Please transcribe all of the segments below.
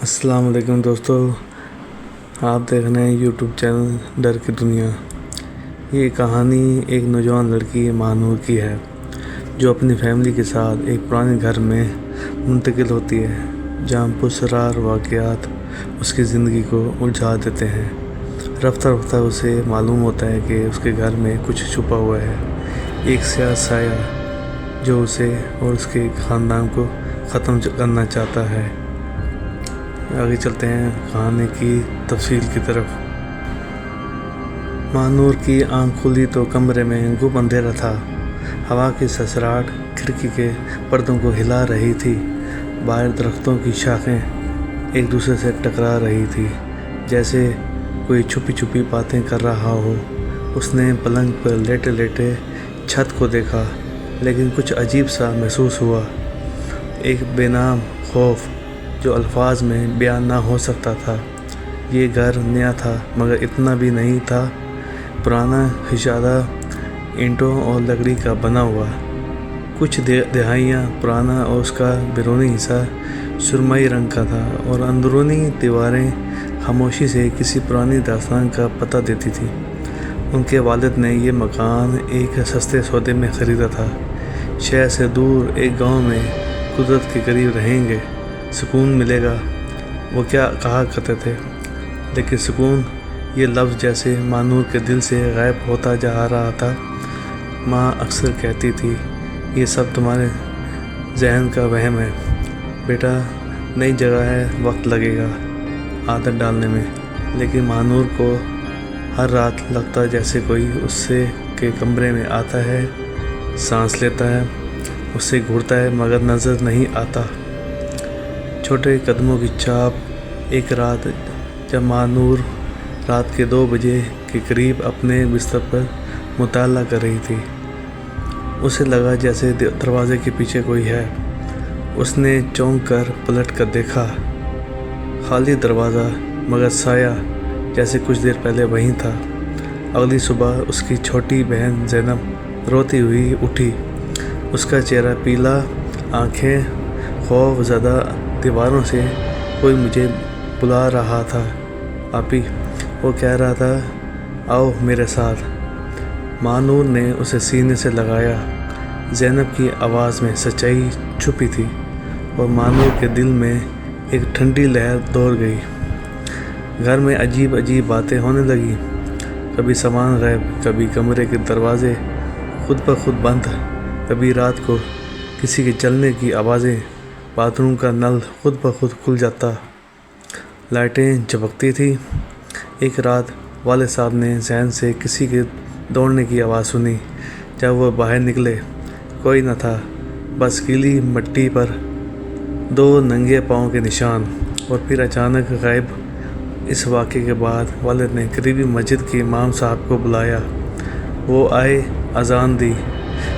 अस्सलाम वालेकुम दोस्तों, आप देख रहे हैं यूट्यूब चैनल डर की दुनिया। ये कहानी एक नौजवान लड़की महानूर की है जो अपनी फैमिली के साथ एक पुराने घर में मुंतकिल होती है जहाँ पुरस्कार वाक़यात उसकी ज़िंदगी को उलझा देते हैं। रफ्ता रफ्ता उसे मालूम होता है कि उसके घर में कुछ छुपा हुआ है, एक स्याह साया जो उसे और उसके ख़ानदान को ख़त्म करना चाहता है। आगे चलते हैं कहानी की तफसील की तरफ। महानूर की आंख खुली तो कमरे में गुम अंधेरा था। हवा की ससराहट खिड़की के पर्दों को हिला रही थी। बाहर दरख्तों की शाखें एक दूसरे से टकरा रही थी, जैसे कोई छुपी छुपी बातें कर रहा हो। उसने पलंग पर लेटे लेटे छत को देखा, लेकिन कुछ अजीब सा महसूस हुआ। एक बेनाम खौफ जो अल्फाज में बयान ना हो सकता था। ये घर नया था मगर इतना भी नहीं था पुराना, हिशादा ईंटों और लकड़ी का बना हुआ। कुछ दहाइयाँ पुराना और उसका बैरूनी हिस्सा सुरमई रंग का था और अंदरूनी दीवारें खामोशी से किसी पुरानी दास्तान का पता देती थी। उनके वालिद ने ये मकान एक सस्ते सौदे में ख़रीदा था। शहर से दूर एक गांव में कुदरत के करीब रहेंगे, सुकून मिलेगा, वो क्या कहा करते थे। लेकिन सुकून ये लफ्ज़ जैसे महानूर के दिल से गायब होता जा रहा था। माँ अक्सर कहती थी, ये सब तुम्हारे जहन का वहम है बेटा, नई जगह है, वक्त लगेगा आदत डालने में। लेकिन महानूर को हर रात लगता जैसे कोई उससे के कमरे में आता है, सांस लेता है, उससे घूरता है मगर नज़र नहीं आता। छोटे कदमों की चाप। एक रात जब महानूर रात के 2 बजे के करीब अपने बिस्तर पर मुताला कर रही थी, उसे लगा जैसे दरवाजे के पीछे कोई है। उसने चौंक कर पलट कर देखा, खाली दरवाज़ा मगर साया जैसे कुछ देर पहले वहीं था। अगली सुबह उसकी छोटी बहन ज़ैनब रोती हुई उठी। उसका चेहरा पीला, आंखें खौफ ज़दा। दीवारों से कोई मुझे बुला रहा था आपी, वो कह रहा था आओ मेरे साथ। महानूर ने उसे सीने से लगाया। ज़ैनब की आवाज़ में सच्चाई छुपी थी और महानूर के दिल में एक ठंडी लहर दौड़ गई। घर में अजीब अजीब बातें होने लगी, कभी सामान गायब, कभी कमरे के दरवाजे खुद ब खुद बंद, कभी रात को किसी के चलने की आवाज़ें, बाथरूम का नल खुद ब खुद खुल जाता, लाइटें झपकती थी। एक रात वाले साहब ने जहन से किसी के दौड़ने की आवाज़ सुनी। जब वह बाहर निकले कोई न था, बस गीली मिट्टी पर 2 नंगे पाँव के निशान। और फिर अचानक गायब। इस वाक़े के बाद वालिद ने करीबी मस्जिद के इमाम साहब को बुलाया। वो आए, अजान दी,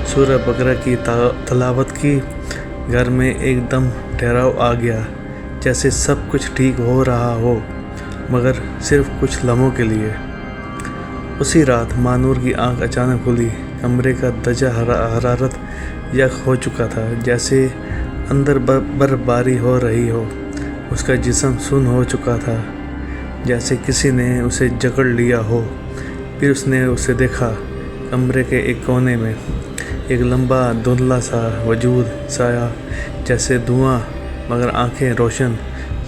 सूरह बकरा की तलावत की। घर में एकदम ठहराव आ गया, जैसे सब कुछ ठीक हो रहा हो, मगर सिर्फ कुछ लम्हों के लिए। उसी रात महानूर की आंख अचानक खुली। कमरे का दर्जा हरारत यक हो चुका था, जैसे अंदर बर्फबारी हो रही हो। उसका जिस्म सुन्न हो चुका था, जैसे किसी ने उसे जकड़ लिया हो। फिर उसने उसे देखा। कमरे के एक कोने में एक लंबा धुंधला सा वजूद, साया जैसे धुआं मगर आंखें रोशन,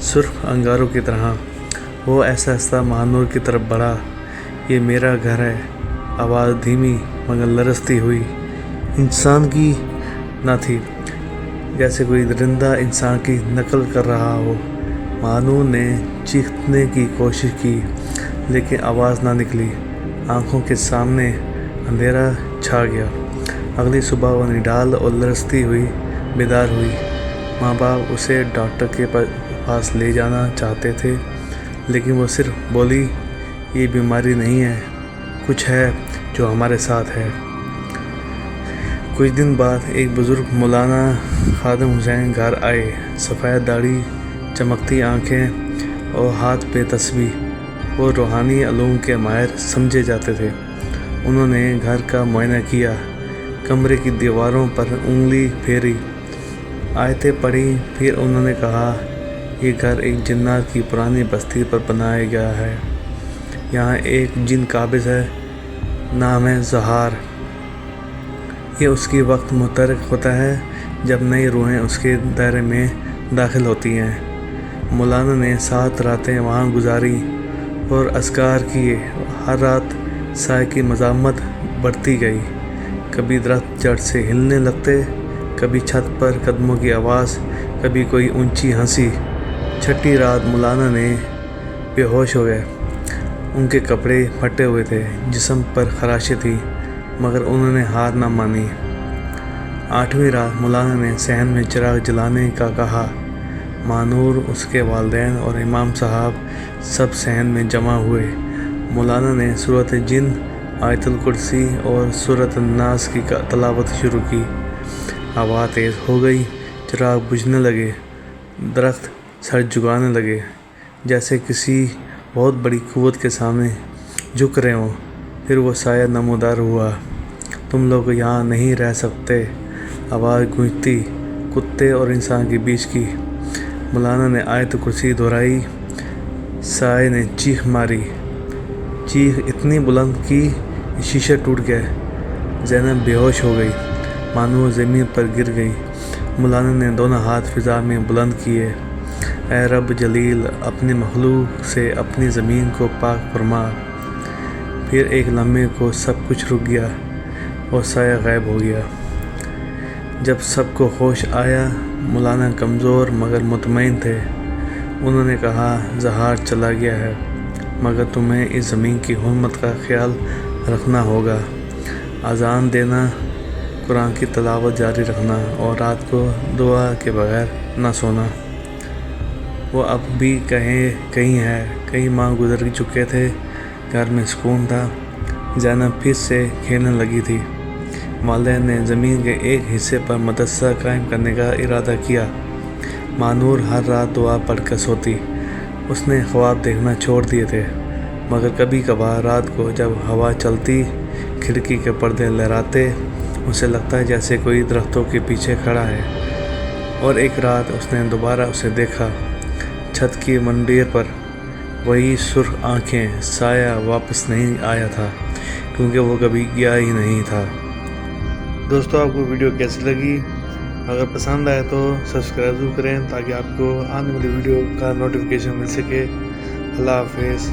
सुर्ख अंगारों की तरह। वो ऐसा महानूर की तरफ बढ़ा। ये मेरा घर है, आवाज़ धीमी मगर लरसती हुई। इंसान की न थी, जैसे कोई दरिंदा इंसान की नकल कर रहा हो। महानूर ने चीखने की कोशिश की, लेकिन आवाज़ ना निकली। आंखों के सामने अंधेरा छा गया। अगली सुबह वह निढाल और लरसती हुई बेदार हुई। माँ बाप उसे डॉक्टर के पास ले जाना चाहते थे, लेकिन वो सिर्फ बोली, ये बीमारी नहीं है, कुछ है जो हमारे साथ है। कुछ दिन बाद एक बुज़ुर्ग मौलाना खादिम हुसैन घर आए। सफ़ेद दाढ़ी, चमकती आँखें और हाथ पे तस्बीह। वो रूहानी उलूम के माहिर समझे जाते थे। उन्होंने घर का मुआयना किया, कमरे की दीवारों पर उंगली फेरी, आयतें पढ़ी। फिर उन्होंने कहा, یہ گھر ایک جنات کی پرانی بستی پر بنایا گیا ہے۔ یہاں ایک جن قابض ہے، نام ہے زہار۔ یہ اس کی وقت متحرک ہوتا ہے جب نئی روحیں اس کے دائرے میں داخل ہوتی ہیں۔ مولانا نے 7 راتیں وہاں گزاری اور اذکار کیے۔ ہر رات سائے کی مزاحمت بڑھتی گئی، کبھی درخت جڑ سے ہلنے لگتے، کبھی چھت پر قدموں کی آواز، کبھی کوئی اونچی ہنسی۔ 6ٹھی رات مولانا نے بے ہوش ہو گئے۔ ان کے کپڑے پھٹے ہوئے تھے، جسم پر خراشیں تھیں، مگر انہوں نے ہار نہ مانی۔ 8ویں رات مولانا نے صحن میں چراغ جلانے کا کہا۔ مانور، اس کے والدین اور امام صاحب سب صحن میں جمع ہوئے۔ مولانا نے سورۃ جن، آیت الکرسی اور سورۃ الناس کی تلاوت شروع کی۔ ہوا تیز ہو گئی، چراغ بجھنے لگے، درخت سر جھکانے لگے، جیسے کسی بہت بڑی قوت کے سامنے جھک رہے ہوں۔ پھر وہ سایہ نمودار ہوا۔ تم لوگ یہاں نہیں رہ سکتے، آواز گونجتی، کتے اور انسان کے بیچ کی۔ مولانا نے آیت کرسی دہرائی، سائے نے چیخ ماری، چیخ اتنی بلند کی کہ شیشے ٹوٹ گئے۔ زینب بے ہوش ہو گئی، مانور زمین پر گر گئی۔ مولانا نے دونوں ہاتھ فضا میں بلند کیے، اے رب جلیل، اپنی مخلوق سے اپنی زمین کو پاک فرما۔ پھر ایک لمحے کو سب کچھ رک گیا اور سایہ غائب ہو گیا۔ جب سب کو ہوش آیا، مولانا کمزور مگر مطمئن تھے۔ انہوں نے کہا، زہار چلا گیا ہے، مگر تمہیں اس زمین کی حرمت کا خیال رکھنا ہوگا۔ اذان دینا، قرآن کی تلاوت جاری رکھنا اور رات کو دعا کے بغیر نہ سونا۔ وہ اب بھی کہیں ہے، کئی ماہ گزر چکے تھے، گھر میں سکون تھا۔ زینب پھر سے کھیلنے لگی تھی۔ والدین نے زمین کے ایک حصے پر مدرسہ قائم کرنے کا ارادہ کیا۔ مانور ہر رات دعا پڑھ کر سوتی۔ اس نے خواب دیکھنا چھوڑ دیے تھے، مگر کبھی کبھار رات کو جب ہوا چلتی، کھڑکی کے پردے لہراتے، اسے لگتا ہے جیسے کوئی درختوں کے پیچھے کھڑا ہے۔ اور ایک رات اس نے دوبارہ اسے دیکھا، چھت کی منڈیر پر، وہی سرخ آنکھیں۔ سایہ واپس نہیں آیا تھا، کیونکہ وہ کبھی گیا ہی نہیں تھا۔ دوستو، آپ کو ویڈیو کیسی لگی؟ اگر پسند آئے تو سبسکرائب ضرور کریں تاکہ آپ کو آنے والی ویڈیو کا نوٹیفیکیشن مل سکے۔ اللہ حافظ۔